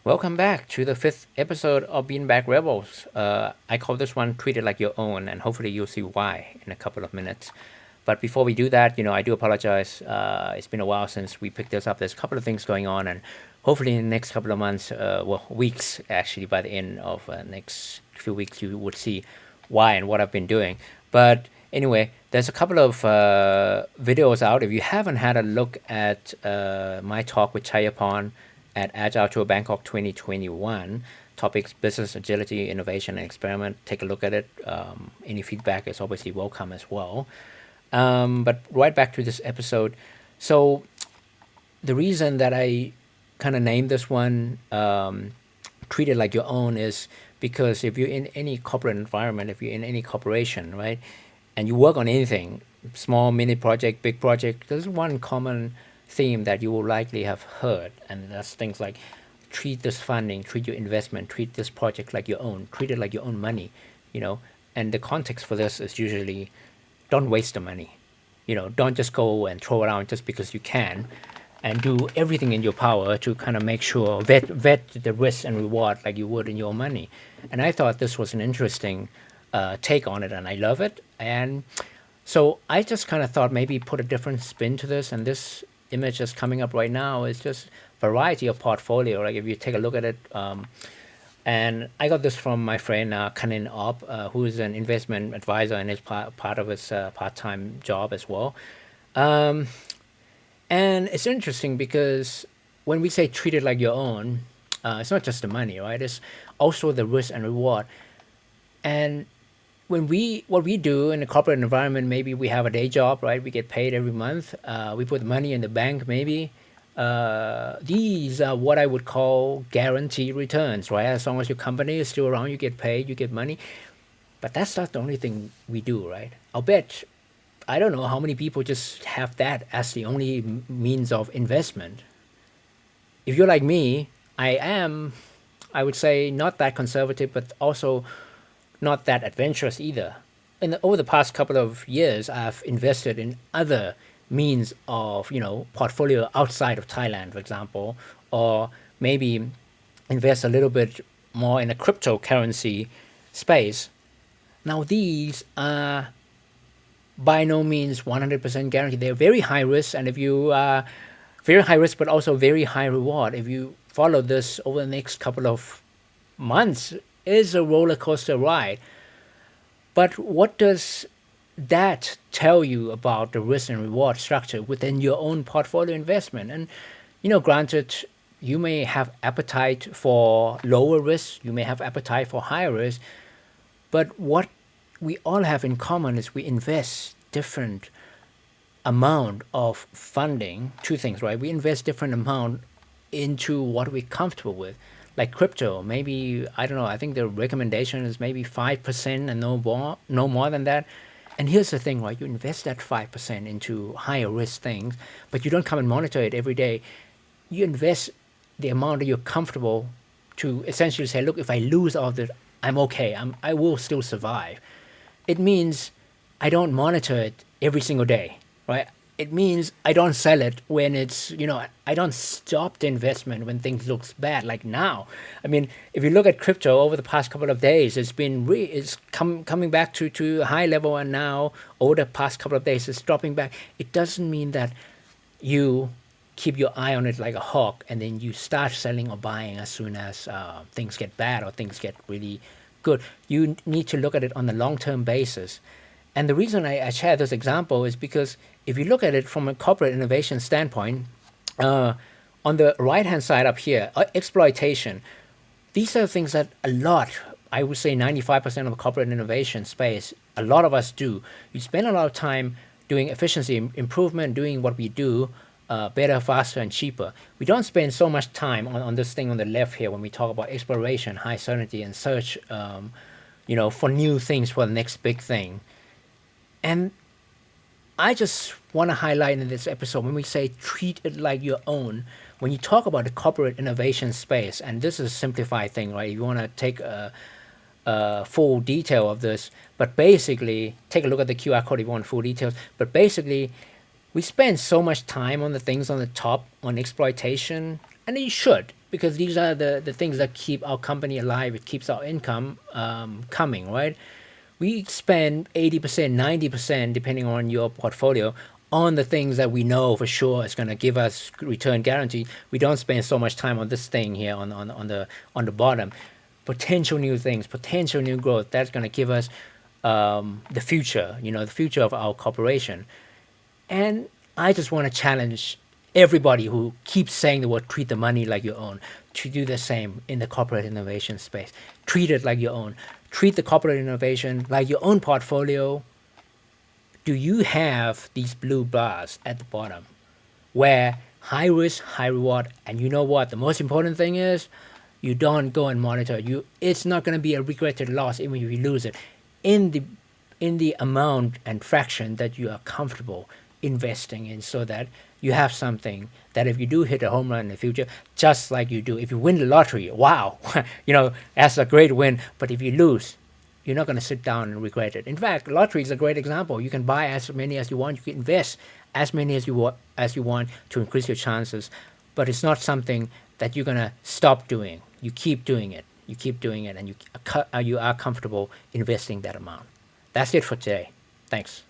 Welcome back to the fifth episode of Beanbag Rebels. I call this one Treat It Like Your Own, and hopefully you'll see why in a couple of minutes. But before we do that, I do apologize. It's been a while since we picked this up. There's a couple of things going on, and hopefully in the next couple of months, weeks actually, by the end of next few weeks, you would see why and what I've been doing. But anyway, there's a couple of videos out. If you haven't had a look at my talk with Chayapan at Agile Tour Bangkok 2021, topics business agility, innovation, and experiment, take a look at it. Any feedback is obviously welcome as well. But right back to this episode. So the reason that I kind of named this one Treat It Like Your Own is because if you're in any corporate environment, if you're in any corporation, right, and you work on anything, small, mini project, big project, there's one common theme that you will likely have heard, and that's things like treat this funding, treat your investment, treat this project like your own, treat it like your own money, you know. And the context for this is usually don't waste the money. Don't just go and throw it out just because you can, and do everything in your power to kind of make sure vet the risk and reward like you would in your money. And I thought this was an interesting take on it, and I love it. And so I just kind of thought maybe put a different spin to this, and this image that's coming up right now is just variety of portfolio. Like if you take a look at it, and I got this from my friend Kanin Op, who is an investment advisor and is part of his part-time job as well. Um, and it's interesting because when we say treat it like your own, it's not just the money, right? It's also the risk and reward. And what we do in the corporate environment, maybe we have a day job, right? We get paid every month. We put money in the bank, maybe. These are what I would call guaranteed returns, right? As long as your company is still around, you get paid, you get money. But that's not the only thing we do, right? I'll bet, I don't know how many people just have that as the only means of investment. If you're like me, I would say, not that conservative, but also not that adventurous either. Over the past couple of years, I've invested in other means of, portfolio outside of Thailand, for example, or maybe invest a little bit more in a cryptocurrency space. Now, these are by no means 100% guaranteed. They're very high risk, and if you very high risk, but also very high reward. If you follow this over the next couple of months, is a roller coaster ride. But what does that tell you about the risk and reward structure within your own portfolio investment? And granted, you may have appetite for lower risk, you may have appetite for higher risk, but what we all have in common is we invest different amount of funding. Two things, right? We invest different amount into what we're comfortable with. Like crypto, maybe, I don't know, I think the recommendation is maybe 5% and no more than that. And here's the thing, right? You invest that 5% into higher risk things, but you don't come and monitor it every day. You invest the amount that you're comfortable to essentially say, look, if I lose all of it, I'm okay. I will still survive. It means I don't monitor it every single day, right? It means I don't sell it when I don't stop the investment when things looks bad. Like now, I mean, if you look at crypto over the past couple of days, it's coming back to a high level, and now over the past couple of days, it's dropping back. It doesn't mean that you keep your eye on it like a hawk, and then you start selling or buying as soon as things get bad or things get really good. You need to look at it on a long-term basis. And the reason I share this example is because if you look at it from a corporate innovation standpoint, on the right-hand side up here, exploitation, these are things that a lot, I would say 95% of the corporate innovation space, a lot of us do. You spend a lot of time doing efficiency improvement, doing what we do better, faster, and cheaper. We don't spend so much time on this thing on the left here when we talk about exploration, high certainty, and search, for new things, for the next big thing. And I just want to highlight in this episode when we say treat it like your own, when you talk about the corporate innovation space, and this is a simplified thing, right? If you want to take full detail of this, but basically, take a look at the QR code if you want full details. But basically, we spend so much time on the things on the top, on exploitation, and you should. because these are the things that keep our company alive. It keeps our income coming, right? We spend 80%, 90%, depending on your portfolio, on the things that we know for sure is going to give us return guarantee. We don't spend so much time on this thing here on the bottom. Potential new things, potential new growth. That's going to give us the future. The future of our corporation. And I just want to challenge everybody who keeps saying the word treat the money like your own to do the same in the corporate innovation space. Treat it like your own. Treat the corporate innovation like your own portfolio. Do you have these blue bars at the bottom where high risk, high reward, and you know what? The most important thing is you don't go and monitor. It's not going to be a regretted loss even if you lose it. In the amount and fraction that you are comfortable investing in, so that you have something that if you do hit a home run in the future, just like you do if you win the lottery, wow, that's a great win. But if you lose, you're not going to sit down and regret it. In fact, lottery is a great example. You can buy as many as you want. You can invest as many as you want to increase your chances. But it's not something that you're going to stop doing. You keep doing it. You keep doing it, and you are comfortable investing that amount. That's it for today. Thanks.